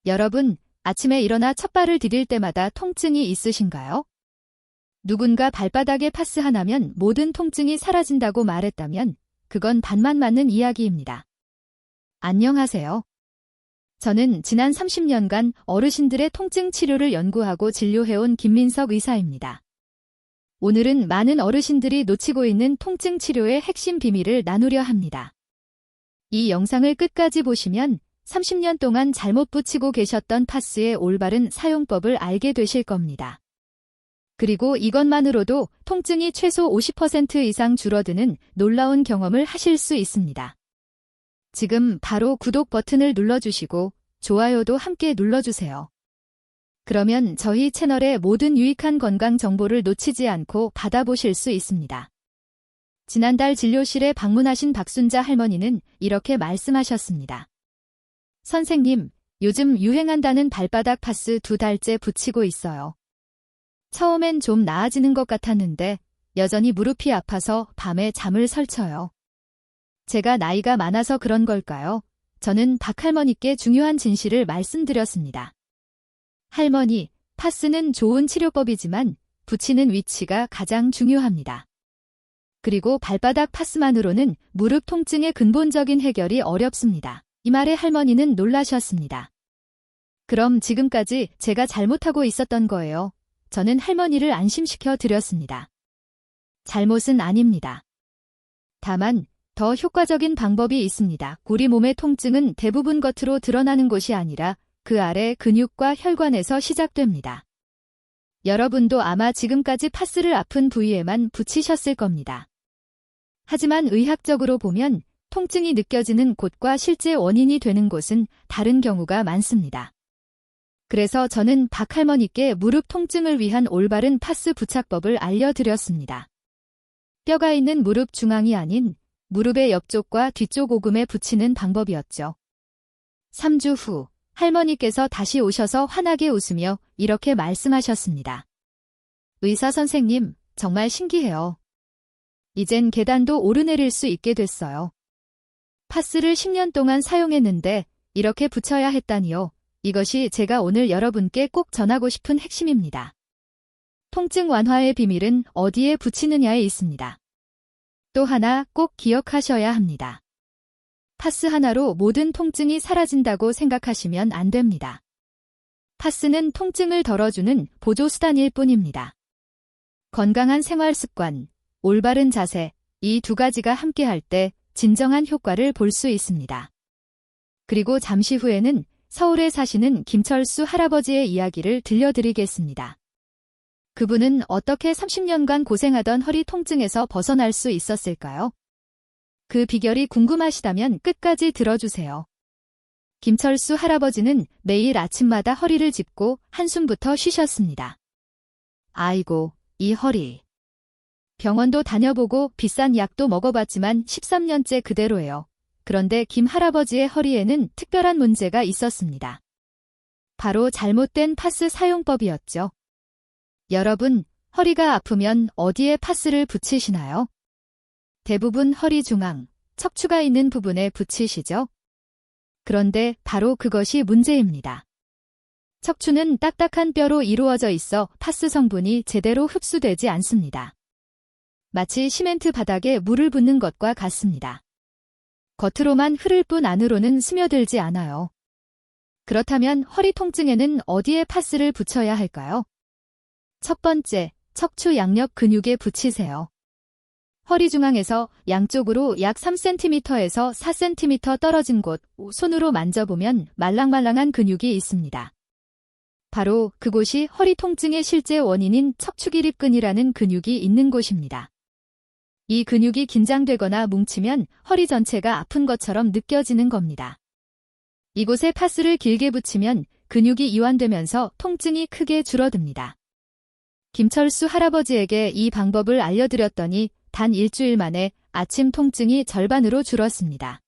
여러분, 아침에 일어나 첫발을 디딜 때마다 통증이 있으신가요? 누군가 발바닥에 파스 하나면 모든 통증이 사라진다고 말했다면 그건 반만 맞는 이야기입니다. 안녕하세요. 저는 지난 30년간 어르신들의 통증 치료를 연구하고 진료해온 김민석 의사입니다. 오늘은 많은 어르신들이 놓치고 있는 통증 치료의 핵심 비밀을 나누려 합니다. 이 영상을 끝까지 보시면 30년 동안 잘못 붙이고 계셨던 파스의 올바른 사용법을 알게 되실 겁니다. 그리고 이것만으로도 통증이 최소 50% 이상 줄어드는 놀라운 경험을 하실 수 있습니다. 지금 바로 구독 버튼을 눌러주시고 좋아요도 함께 눌러주세요. 그러면 저희 채널의 모든 유익한 건강 정보를 놓치지 않고 받아보실 수 있습니다. 지난달 진료실에 방문하신 박순자 할머니는 이렇게 말씀하셨습니다. 선생님, 요즘 유행한다는 발바닥 파스 2달째 붙이고 있어요. 처음엔 좀 나아지는 것 같았는데 여전히 무릎이 아파서 밤에 잠을 설쳐요. 제가 나이가 많아서 그런 걸까요? 저는 박 할머니께 중요한 진실을 말씀드렸습니다. 할머니, 파스는 좋은 치료법이지만 붙이는 위치가 가장 중요합니다. 그리고 발바닥 파스만으로는 무릎 통증의 근본적인 해결이 어렵습니다. 이 말에 할머니는 놀라셨습니다. 그럼 지금까지 제가 잘못하고 있었던 거예요. 저는 할머니를 안심시켜 드렸습니다. 잘못은 아닙니다. 다만 더 효과적인 방법이 있습니다. 우리 몸의 통증은 대부분 겉으로 드러나는 곳이 아니라 그 아래 근육과 혈관에서 시작됩니다. 여러분도 아마 지금까지 파스를 아픈 부위에만 붙이셨을 겁니다. 하지만 의학적으로 보면 통증이 느껴지는 곳과 실제 원인이 되는 곳은 다른 경우가 많습니다. 그래서 저는 박 할머니께 무릎 통증을 위한 올바른 파스 부착법을 알려드렸습니다. 뼈가 있는 무릎 중앙이 아닌 무릎의 옆쪽과 뒤쪽 오금에 붙이는 방법이었죠. 3주 후 할머니께서 다시 오셔서 환하게 웃으며 이렇게 말씀하셨습니다. 의사 선생님, 정말 신기해요. 이젠 계단도 오르내릴 수 있게 됐어요. 파스를 10년 동안 사용했는데 이렇게 붙여야 했다니요. 이것이 제가 오늘 여러분께 꼭 전하고 싶은 핵심입니다. 통증 완화의 비밀은 어디에 붙이느냐에 있습니다. 또 하나 꼭 기억하셔야 합니다. 파스 하나로 모든 통증이 사라진다고 생각하시면 안 됩니다. 파스는 통증을 덜어주는 보조수단일 뿐입니다. 건강한 생활 습관, 올바른 자세, 이 두 가지가 함께할 때 진정한 효과를 볼 수 있습니다. 그리고 잠시 후에는 서울에 사시는 김철수 할아버지의 이야기를 들려드리겠습니다. 그분은 어떻게 30년간 고생하던 허리 통증에서 벗어날 수 있었을까요? 그 비결이 궁금하시다면 끝까지 들어주세요. 김철수 할아버지는 매일 아침마다 허리를 짚고 한숨부터 쉬셨습니다. 아이고, 이 허리. 병원도 다녀보고 비싼 약도 먹어봤지만 13년째 그대로예요. 그런데 김 할아버지의 허리에는 특별한 문제가 있었습니다. 바로 잘못된 파스 사용법이었죠. 여러분, 허리가 아프면 어디에 파스를 붙이시나요? 대부분 허리 중앙, 척추가 있는 부분에 붙이시죠? 그런데 바로 그것이 문제입니다. 척추는 딱딱한 뼈로 이루어져 있어 파스 성분이 제대로 흡수되지 않습니다. 마치 시멘트 바닥에 물을 붓는 것과 같습니다. 겉으로만 흐를 뿐 안으로는 스며들지 않아요. 그렇다면 허리 통증에는 어디에 파스를 붙여야 할까요? 첫 번째, 척추 양옆 근육에 붙이세요. 허리 중앙에서 양쪽으로 약 3cm에서 4cm 떨어진 곳, 손으로 만져보면 말랑말랑한 근육이 있습니다. 바로 그곳이 허리 통증의 실제 원인인 척추기립근이라는 근육이 있는 곳입니다. 이 근육이 긴장되거나 뭉치면 허리 전체가 아픈 것처럼 느껴지는 겁니다. 이곳에 파스를 길게 붙이면 근육이 이완되면서 통증이 크게 줄어듭니다. 김철수 할아버지에게 이 방법을 알려드렸더니 단 일주일 만에 아침 통증이 절반으로 줄었습니다.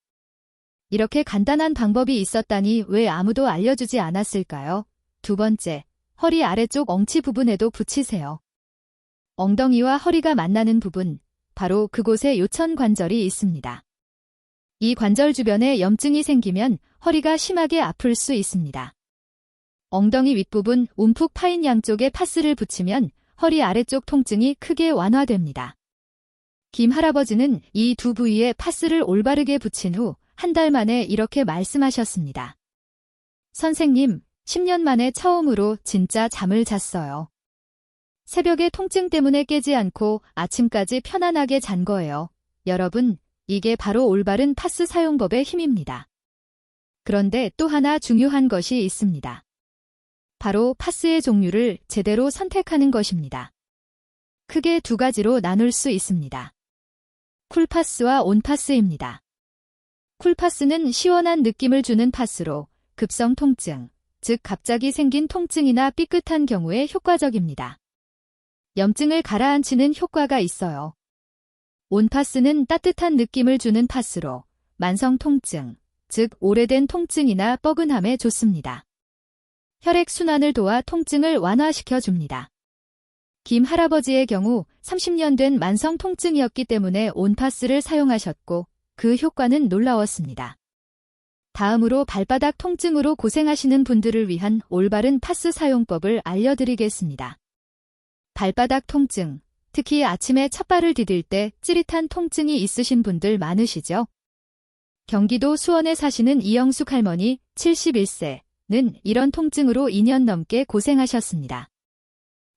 이렇게 간단한 방법이 있었다니 왜 아무도 알려주지 않았을까요? 두 번째, 허리 아래쪽 엉치 부분에도 붙이세요. 엉덩이와 허리가 만나는 부분, 바로 그곳에 요천 관절이 있습니다. 이 관절 주변에 염증이 생기면 허리가 심하게 아플 수 있습니다. 엉덩이 윗부분 움푹 파인 양쪽에 파스를 붙이면 허리 아래쪽 통증이 크게 완화됩니다. 김 할아버지는 이 두 부위에 파스를 올바르게 붙인 후 한 달 만에 이렇게 말씀하셨습니다. 선생님, 10년 만에 처음으로 진짜 잠을 잤어요. 새벽에 통증 때문에 깨지 않고 아침까지 편안하게 잔 거예요. 여러분, 이게 바로 올바른 파스 사용법의 힘입니다. 그런데 또 하나 중요한 것이 있습니다. 바로 파스의 종류를 제대로 선택하는 것입니다. 크게 두 가지로 나눌 수 있습니다. 쿨파스와 온파스입니다. 쿨파스는 시원한 느낌을 주는 파스로 급성 통증, 즉 갑자기 생긴 통증이나 삐끗한 경우에 효과적입니다. 염증을 가라앉히는 효과가 있어요. 온파스는 따뜻한 느낌을 주는 파스로 만성 통증, 즉 오래된 통증이나 뻐근함에 좋습니다. 혈액순환을 도와 통증을 완화시켜 줍니다. 김 할아버지의 경우 30년 된 만성 통증이었기 때문에 온파스를 사용하셨고 그 효과는 놀라웠습니다. 다음으로 발바닥 통증으로 고생하시는 분들을 위한 올바른 파스 사용법을 알려드리겠습니다. 발바닥 통증, 특히 아침에 첫발을 디딜 때 찌릿한 통증이 있으신 분들 많으시죠? 경기도 수원에 사시는 이영숙 할머니 71세는 이런 통증으로 2년 넘게 고생하셨습니다.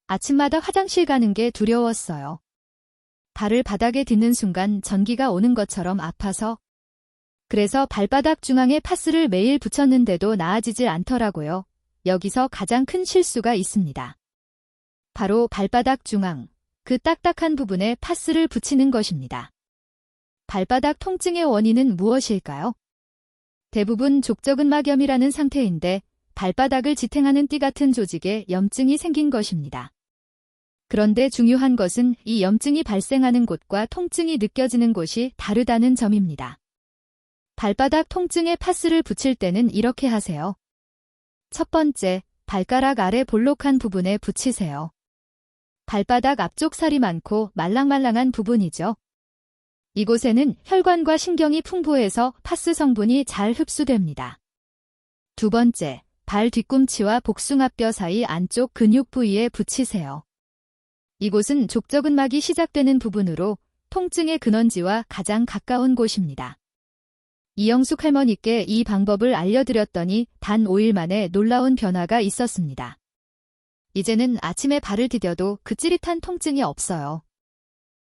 아침마다 화장실 가는 게 두려웠어요. 발을 바닥에 딛는 순간 전기가 오는 것처럼 아파서. 그래서 발바닥 중앙에 파스를 매일 붙였는데도 나아지질 않더라고요. 여기서 가장 큰 실수가 있습니다. 바로 발바닥 중앙, 그 딱딱한 부분에 파스를 붙이는 것입니다. 발바닥 통증의 원인은 무엇일까요? 대부분 족저근막염이라는 상태인데 발바닥을 지탱하는 띠 같은 조직에 염증이 생긴 것입니다. 그런데 중요한 것은 이 염증이 발생하는 곳과 통증이 느껴지는 곳이 다르다는 점입니다. 발바닥 통증에 파스를 붙일 때는 이렇게 하세요. 첫 번째, 발가락 아래 볼록한 부분에 붙이세요. 발바닥 앞쪽 살이 많고 말랑말랑한 부분이죠. 이곳에는 혈관과 신경이 풍부해서 파스 성분이 잘 흡수됩니다. 두 번째, 발 뒤꿈치와 복숭아뼈 사이 안쪽 근육 부위에 붙이세요. 이곳은 족저근막이 시작되는 부분으로 통증의 근원지와 가장 가까운 곳입니다. 이영숙 할머니께 이 방법을 알려드렸더니 단 5일 만에 놀라운 변화가 있었습니다. 이제는 아침에 발을 디뎌도 그 찌릿한 통증이 없어요.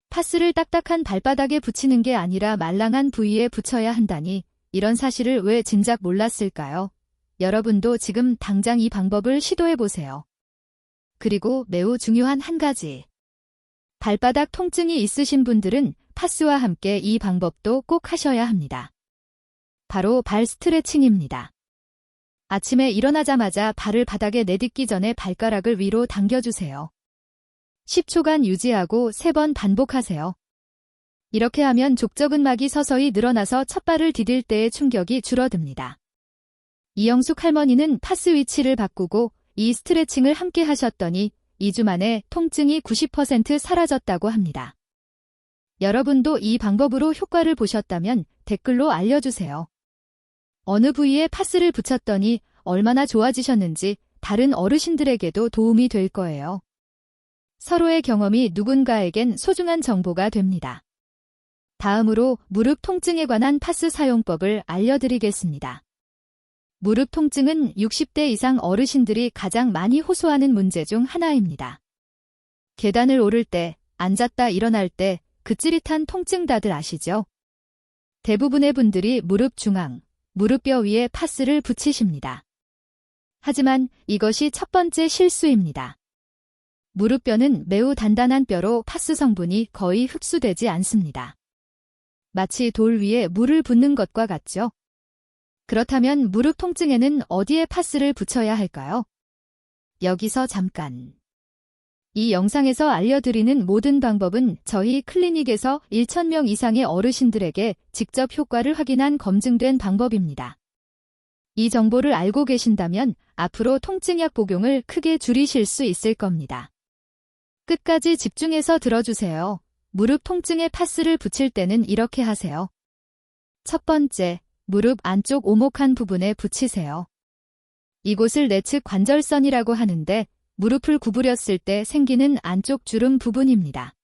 파스를 딱딱한 발바닥에 붙이는 게 아니라 말랑한 부위에 붙여야 한다니 이런 사실을 왜 진작 몰랐을까요? 여러분도 지금 당장 이 방법을 시도해보세요. 그리고 매우 중요한 한 가지. 발바닥 통증이 있으신 분들은 파스와 함께 이 방법도 꼭 하셔야 합니다. 바로 발 스트레칭입니다. 아침에 일어나자마자 발을 바닥에 내딛기 전에 발가락을 위로 당겨주세요. 10초간 유지하고 3번 반복하세요. 이렇게 하면 족저근막이 서서히 늘어나서 첫발을 디딜 때의 충격이 줄어듭니다. 이영숙 할머니는 파스 위치를 바꾸고 이 스트레칭을 함께 하셨더니 2주 만에 통증이 90% 사라졌다고 합니다. 여러분도 이 방법으로 효과를 보셨다면 댓글로 알려주세요. 어느 부위에 파스를 붙였더니 얼마나 좋아지셨는지 다른 어르신들에게도 도움이 될 거예요. 서로의 경험이 누군가에겐 소중한 정보가 됩니다. 다음으로 무릎 통증에 관한 파스 사용법을 알려드리겠습니다. 무릎 통증은 60대 이상 어르신들이 가장 많이 호소하는 문제 중 하나입니다. 계단을 오를 때, 앉았다 일어날 때 그 찌릿한 통증 다들 아시죠? 대부분의 분들이 무릎 중앙, 무릎뼈 위에 파스를 붙이십니다. 하지만 이것이 첫 번째 실수입니다. 무릎뼈는 매우 단단한 뼈로 파스 성분이 거의 흡수되지 않습니다. 마치 돌 위에 물을 붓는 것과 같죠? 그렇다면 무릎 통증에는 어디에 파스를 붙여야 할까요? 여기서 잠깐. 이 영상에서 알려드리는 모든 방법은 저희 클리닉에서 1,000명 이상의 어르신들에게 직접 효과를 확인한 검증된 방법입니다. 이 정보를 알고 계신다면 앞으로 통증약 복용을 크게 줄이실 수 있을 겁니다. 끝까지 집중해서 들어주세요. 무릎 통증에 파스를 붙일 때는 이렇게 하세요. 첫 번째, 무릎 안쪽 오목한 부분에 붙이세요. 이곳을 내측 관절선이라고 하는데 무릎을 구부렸을 때 생기는 안쪽 주름 부분입니다.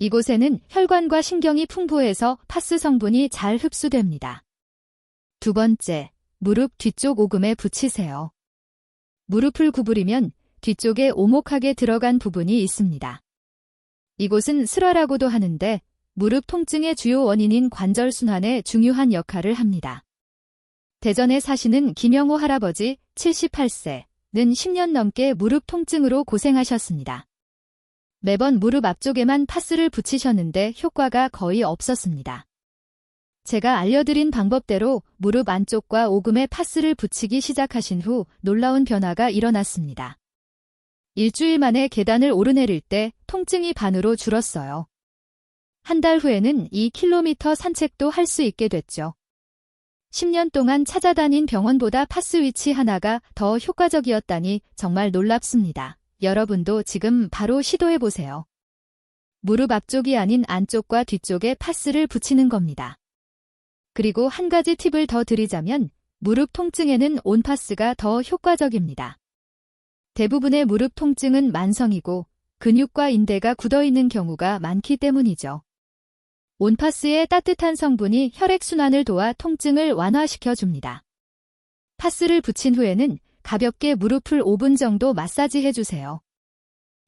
이곳에는 혈관과 신경이 풍부해서 파스 성분이 잘 흡수됩니다. 두 번째, 무릎 뒤쪽 오금에 붙이세요. 무릎을 구부리면 뒤쪽에 오목하게 들어간 부분이 있습니다. 이곳은 슬화라고도 하는데 무릎 통증의 주요 원인인 관절순환에 중요한 역할을 합니다. 대전에 사시는 김영호 할아버지 78세는 10년 넘게 무릎 통증으로 고생하셨습니다. 매번 무릎 앞쪽에만 파스를 붙이셨는데 효과가 거의 없었습니다. 제가 알려드린 방법대로 무릎 안쪽과 오금에 파스를 붙이기 시작하신 후 놀라운 변화가 일어났습니다. 일주일 만에 계단을 오르내릴 때 통증이 반으로 줄었어요. 한 달 후에는 2km 산책도 할 수 있게 됐죠. 10년 동안 찾아다닌 병원보다 파스 위치 하나가 더 효과적이었다니 정말 놀랍습니다. 여러분도 지금 바로 시도해보세요. 무릎 앞쪽이 아닌 안쪽과 뒤쪽에 파스를 붙이는 겁니다. 그리고 한 가지 팁을 더 드리자면 무릎 통증에는 온파스가 더 효과적입니다. 대부분의 무릎 통증은 만성이고 근육과 인대가 굳어있는 경우가 많기 때문이죠. 온파스의 따뜻한 성분이 혈액순환을 도와 통증을 완화시켜줍니다. 파스를 붙인 후에는 가볍게 무릎을 5분 정도 마사지해주세요.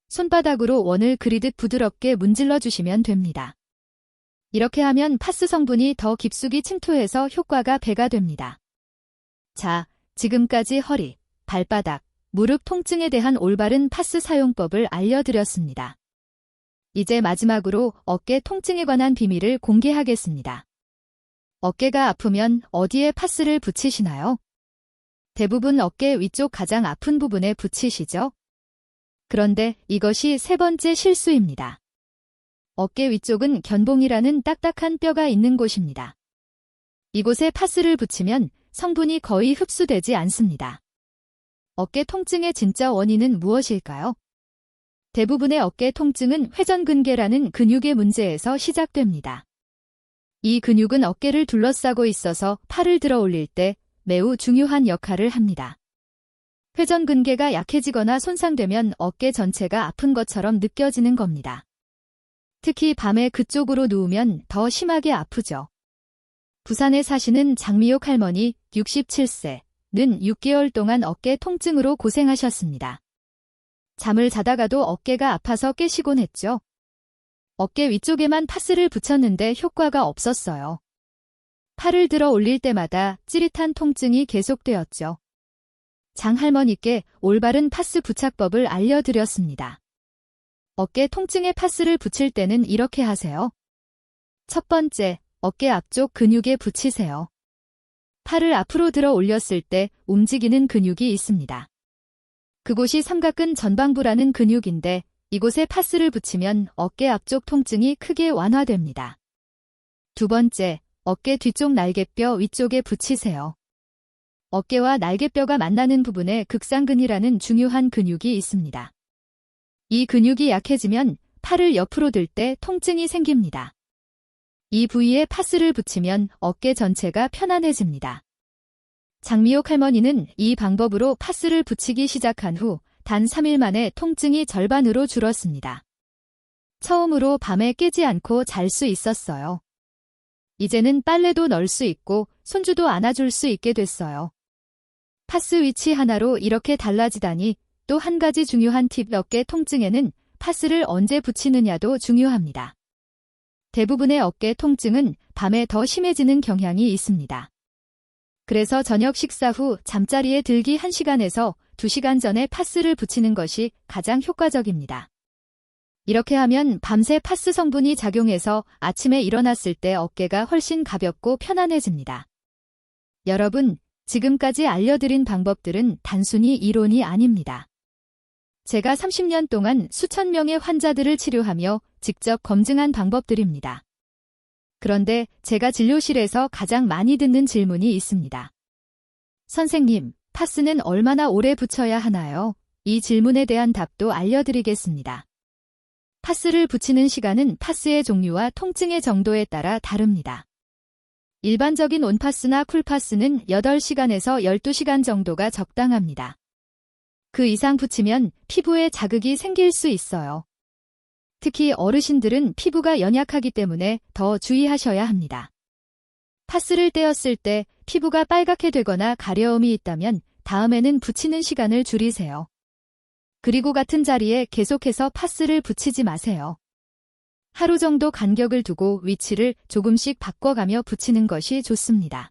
손바닥으로 원을 그리듯 부드럽게 문질러주시면 됩니다. 이렇게 하면 파스 성분이 더 깊숙이 침투해서 효과가 배가 됩니다. 자, 지금까지 허리, 발바닥, 무릎 통증에 대한 올바른 파스 사용법을 알려드렸습니다. 이제 마지막으로 어깨 통증에 관한 비밀을 공개하겠습니다. 어깨가 아프면 어디에 파스를 붙이시나요? 대부분 어깨 위쪽 가장 아픈 부분에 붙이시죠? 그런데 이것이 세 번째 실수입니다. 어깨 위쪽은 견봉이라는 딱딱한 뼈가 있는 곳입니다. 이곳에 파스를 붙이면 성분이 거의 흡수되지 않습니다. 어깨 통증의 진짜 원인은 무엇일까요? 대부분의 어깨 통증은 회전근개라는 근육의 문제에서 시작됩니다. 이 근육은 어깨를 둘러싸고 있어서 팔을 들어 올릴 때 매우 중요한 역할을 합니다. 회전근개가 약해지거나 손상되면 어깨 전체가 아픈 것처럼 느껴지는 겁니다. 특히 밤에 그쪽으로 누우면 더 심하게 아프죠. 부산에 사시는 장미옥 할머니 67세는 6개월 동안 어깨 통증으로 고생하셨습니다. 잠을 자다가도 어깨가 아파서 깨시곤 했죠. 어깨 위쪽에만 파스를 붙였는데 효과가 없었어요. 팔을 들어 올릴 때마다 찌릿한 통증이 계속되었죠. 장할머니께 올바른 파스 부착법을 알려드렸습니다. 어깨 통증에 파스를 붙일 때는 이렇게 하세요. 첫 번째, 어깨 앞쪽 근육에 붙이세요. 팔을 앞으로 들어 올렸을 때 움직이는 근육이 있습니다. 그곳이 삼각근 전방부라는 근육인데 이곳에 파스를 붙이면 어깨 앞쪽 통증이 크게 완화됩니다. 두 번째, 어깨 뒤쪽 날개뼈 위쪽에 붙이세요. 어깨와 날개뼈가 만나는 부분에 극상근이라는 중요한 근육이 있습니다. 이 근육이 약해지면 팔을 옆으로 들 때 통증이 생깁니다. 이 부위에 파스를 붙이면 어깨 전체가 편안해집니다. 장미옥 할머니는 이 방법으로 파스를 붙이기 시작한 후 단 3일 만에 통증이 절반으로 줄었습니다. 처음으로 밤에 깨지 않고 잘 수 있었어요. 이제는 빨래도 널 수 있고 손주도 안아줄 수 있게 됐어요. 파스 위치 하나로 이렇게 달라지다니. 또 한 가지 중요한 팁, 어깨 통증에는 파스를 언제 붙이느냐도 중요합니다. 대부분의 어깨 통증은 밤에 더 심해지는 경향이 있습니다. 그래서 저녁 식사 후 잠자리에 들기 1시간에서 2시간 전에 파스를 붙이는 것이 가장 효과적입니다. 이렇게 하면 밤새 파스 성분이 작용해서 아침에 일어났을 때 어깨가 훨씬 가볍고 편안해집니다. 여러분, 지금까지 알려드린 방법들은 단순히 이론이 아닙니다. 제가 30년 동안 수천 명의 환자들을 치료하며 직접 검증한 방법들입니다. 그런데 제가 진료실에서 가장 많이 듣는 질문이 있습니다. 선생님, 파스는 얼마나 오래 붙여야 하나요? 이 질문에 대한 답도 알려드리겠습니다. 파스를 붙이는 시간은 파스의 종류와 통증의 정도에 따라 다릅니다. 일반적인 온파스나 쿨파스는 8시간에서 12시간 정도가 적당합니다. 그 이상 붙이면 피부에 자극이 생길 수 있어요. 특히 어르신들은 피부가 연약하기 때문에 더 주의하셔야 합니다. 파스를 떼었을 때 피부가 빨갛게 되거나 가려움이 있다면 다음에는 붙이는 시간을 줄이세요. 그리고 같은 자리에 계속해서 파스를 붙이지 마세요. 하루 정도 간격을 두고 위치를 조금씩 바꿔가며 붙이는 것이 좋습니다.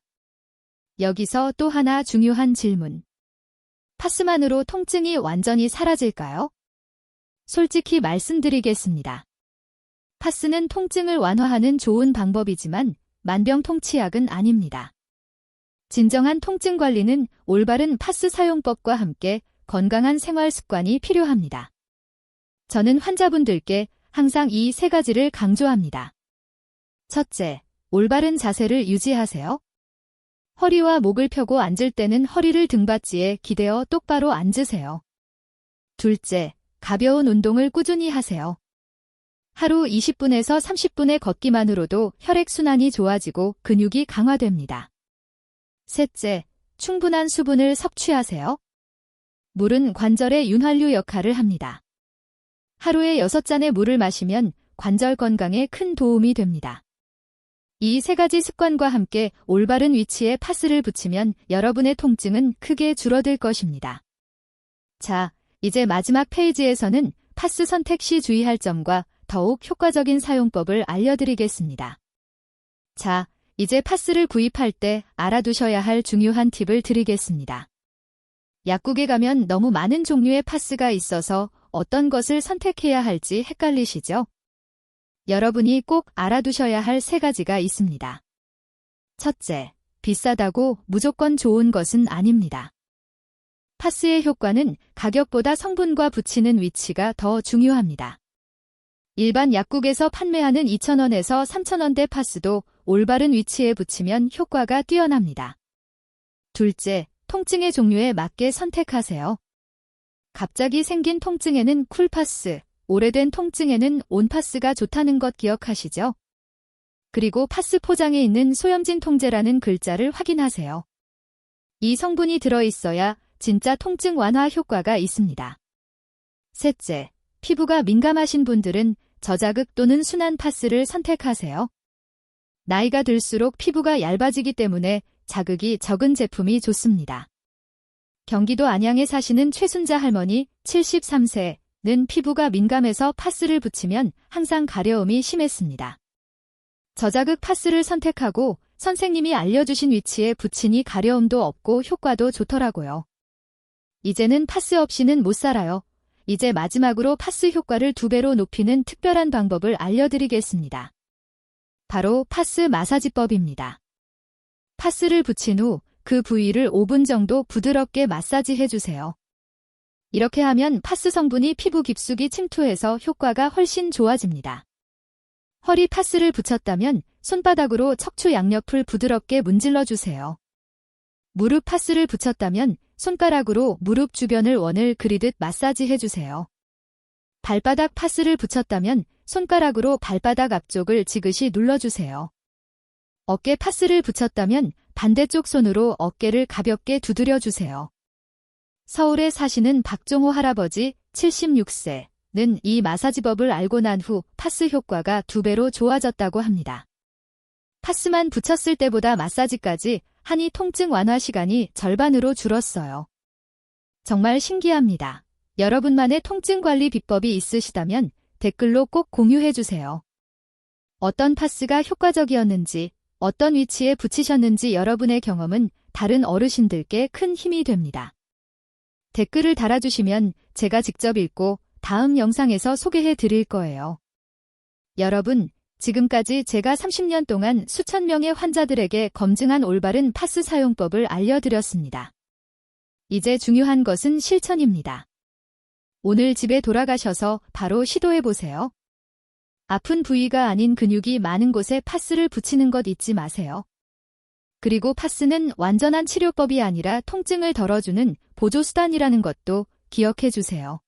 여기서 또 하나 중요한 질문. 파스만으로 통증이 완전히 사라질까요? 솔직히 말씀드리겠습니다. 파스는 통증을 완화하는 좋은 방법이지만 만병통치약은 아닙니다. 진정한 통증 관리는 올바른 파스 사용법과 함께 건강한 생활 습관이 필요합니다. 저는 환자분들께 항상 이 3가지를 강조합니다. 첫째, 올바른 자세를 유지하세요. 허리와 목을 펴고 앉을 때는 허리를 등받이에 기대어 똑바로 앉으세요. 둘째, 가벼운 운동을 꾸준히 하세요. 하루 20분에서 30분의 걷기만으로도 혈액순환이 좋아지고 근육이 강화됩니다. 셋째, 충분한 수분을 섭취하세요. 물은 관절의 윤활유 역할을 합니다. 하루에 6잔의 물을 마시면 관절 건강에 큰 도움이 됩니다. 이 3가지 습관과 함께 올바른 위치에 파스를 붙이면 여러분의 통증은 크게 줄어들 것입니다. 자, 이제 마지막 페이지에서는 파스 선택 시 주의할 점과 더욱 효과적인 사용법을 알려드리겠습니다. 자, 이제 파스를 구입할 때 알아두셔야 할 중요한 팁을 드리겠습니다. 약국에 가면 너무 많은 종류의 파스가 있어서 어떤 것을 선택해야 할지 헷갈리시죠? 여러분이 꼭 알아두셔야 할 3가지가 있습니다. 첫째, 비싸다고 무조건 좋은 것은 아닙니다. 파스의 효과는 가격보다 성분과 붙이는 위치가 더 중요합니다. 일반 약국에서 판매하는 2,000원에서 3,000원대 파스도 올바른 위치에 붙이면 효과가 뛰어납니다. 둘째, 통증의 종류에 맞게 선택하세요. 갑자기 생긴 통증에는 쿨파스, 오래된 통증에는 온파스가 좋다는 것 기억하시죠? 그리고 파스 포장에 있는 소염진 통제라는 글자를 확인하세요. 이 성분이 들어있어야 진짜 통증 완화 효과가 있습니다. 셋째, 피부가 민감하신 분들은 저자극 또는 순한 파스를 선택하세요. 나이가 들수록 피부가 얇아지기 때문에 자극이 적은 제품이 좋습니다. 경기도 안양에 사시는 최순자 할머니 73세는 피부가 민감해서 파스를 붙이면 항상 가려움이 심했습니다. 저자극 파스를 선택하고 선생님이 알려주신 위치에 붙이니 가려움도 없고 효과도 좋더라고요. 이제는 파스 없이는 못 살아요. 이제 마지막으로 파스 효과를 2배로 높이는 특별한 방법을 알려드리겠습니다. 바로 파스 마사지법입니다. 파스를 붙인 후 그 부위를 5분 정도 부드럽게 마사지 해주세요. 이렇게 하면 파스 성분이 피부 깊숙이 침투해서 효과가 훨씬 좋아집니다. 허리 파스를 붙였다면 손바닥으로 척추 양옆을 부드럽게 문질러주세요. 무릎 파스를 붙였다면 손가락으로 무릎 주변을 원을 그리듯 마사지 해주세요. 발바닥 파스를 붙였다면 손가락으로 발바닥 앞쪽을 지그시 눌러주세요. 어깨 파스를 붙였다면 반대쪽 손으로 어깨를 가볍게 두드려주세요. 서울에 사시는 박종호 할아버지 76세는 이 마사지법을 알고 난 후 파스 효과가 2배로 좋아졌다고 합니다. 파스만 붙였을 때보다 마사지까지 하니 통증 완화 시간이 절반으로 줄었어요. 정말 신기합니다. 여러분만의 통증 관리 비법이 있으시다면 댓글로 꼭 공유해주세요. 어떤 파스가 효과적이었는지, 어떤 위치에 붙이셨는지 여러분의 경험은 다른 어르신들께 큰 힘이 됩니다. 댓글을 달아주시면 제가 직접 읽고 다음 영상에서 소개해 드릴 거예요. 여러분, 지금까지 제가 30년 동안 수천 명의 환자들에게 검증한 올바른 파스 사용법을 알려드렸습니다. 이제 중요한 것은 실천입니다. 오늘 집에 돌아가셔서 바로 시도해보세요. 아픈 부위가 아닌 근육이 많은 곳에 파스를 붙이는 것 잊지 마세요. 그리고 파스는 완전한 치료법이 아니라 통증을 덜어주는 보조수단이라는 것도 기억해 주세요.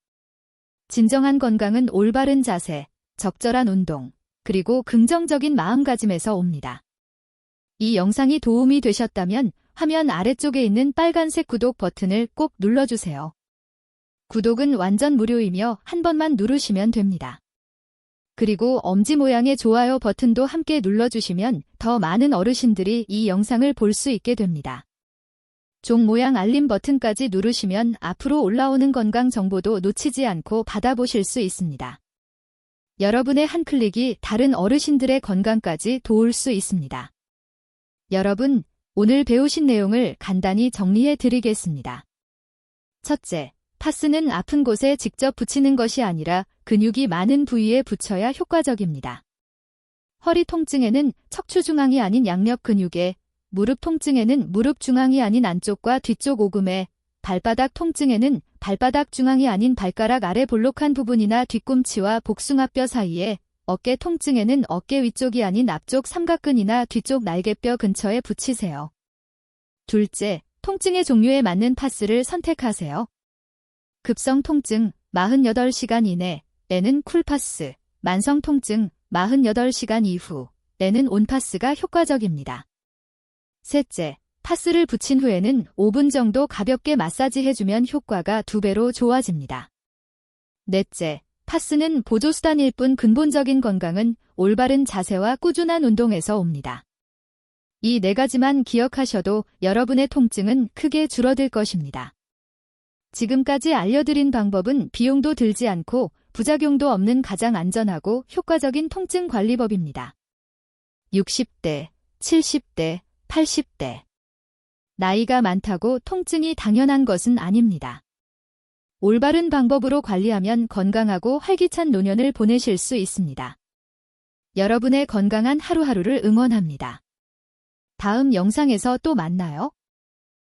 진정한 건강은 올바른 자세, 적절한 운동, 그리고 긍정적인 마음가짐에서 옵니다. 이 영상이 도움이 되셨다면 화면 아래쪽에 있는 빨간색 구독 버튼을 꼭 눌러주세요. 구독은 완전 무료이며 한 번만 누르시면 됩니다. 그리고 엄지 모양의 좋아요 버튼도 함께 눌러주시면 더 많은 어르신들이 이 영상을 볼 수 있게 됩니다. 종 모양 알림 버튼까지 누르시면 앞으로 올라오는 건강 정보도 놓치지 않고 받아보실 수 있습니다. 여러분의 한 클릭이 다른 어르신들의 건강까지 도울 수 있습니다. 여러분, 오늘 배우신 내용을 간단히 정리해 드리겠습니다. 첫째, 파스는 아픈 곳에 직접 붙이는 것이 아니라 근육이 많은 부위에 붙여야 효과적입니다. 허리 통증에는 척추 중앙이 아닌 양옆 근육에, 무릎 통증에는 무릎 중앙이 아닌 안쪽과 뒤쪽 오금에, 발바닥 통증에는 발바닥 중앙이 아닌 발가락 아래 볼록한 부분이나 뒤꿈치와 복숭아뼈 사이에, 어깨 통증에는 어깨 위쪽이 아닌 앞쪽 삼각근이나 뒤쪽 날개뼈 근처에 붙이세요. 둘째, 통증의 종류에 맞는 파스를 선택하세요. 급성 통증 48시간 이내에는 쿨파스, 만성 통증 48시간 이후에는 온파스가 효과적입니다. 셋째, 파스를 붙인 후에는 5분 정도 가볍게 마사지해주면 효과가 2배로 좋아집니다. 넷째, 파스는 보조수단일 뿐 근본적인 건강은 올바른 자세와 꾸준한 운동에서 옵니다. 이 4가지만 기억하셔도 여러분의 통증은 크게 줄어들 것입니다. 지금까지 알려드린 방법은 비용도 들지 않고 부작용도 없는 가장 안전하고 효과적인 통증 관리법입니다. 60대, 70대, 80대. 나이가 많다고 통증이 당연한 것은 아닙니다. 올바른 방법으로 관리하면 건강하고 활기찬 노년을 보내실 수 있습니다. 여러분의 건강한 하루하루를 응원합니다. 다음 영상에서 또 만나요.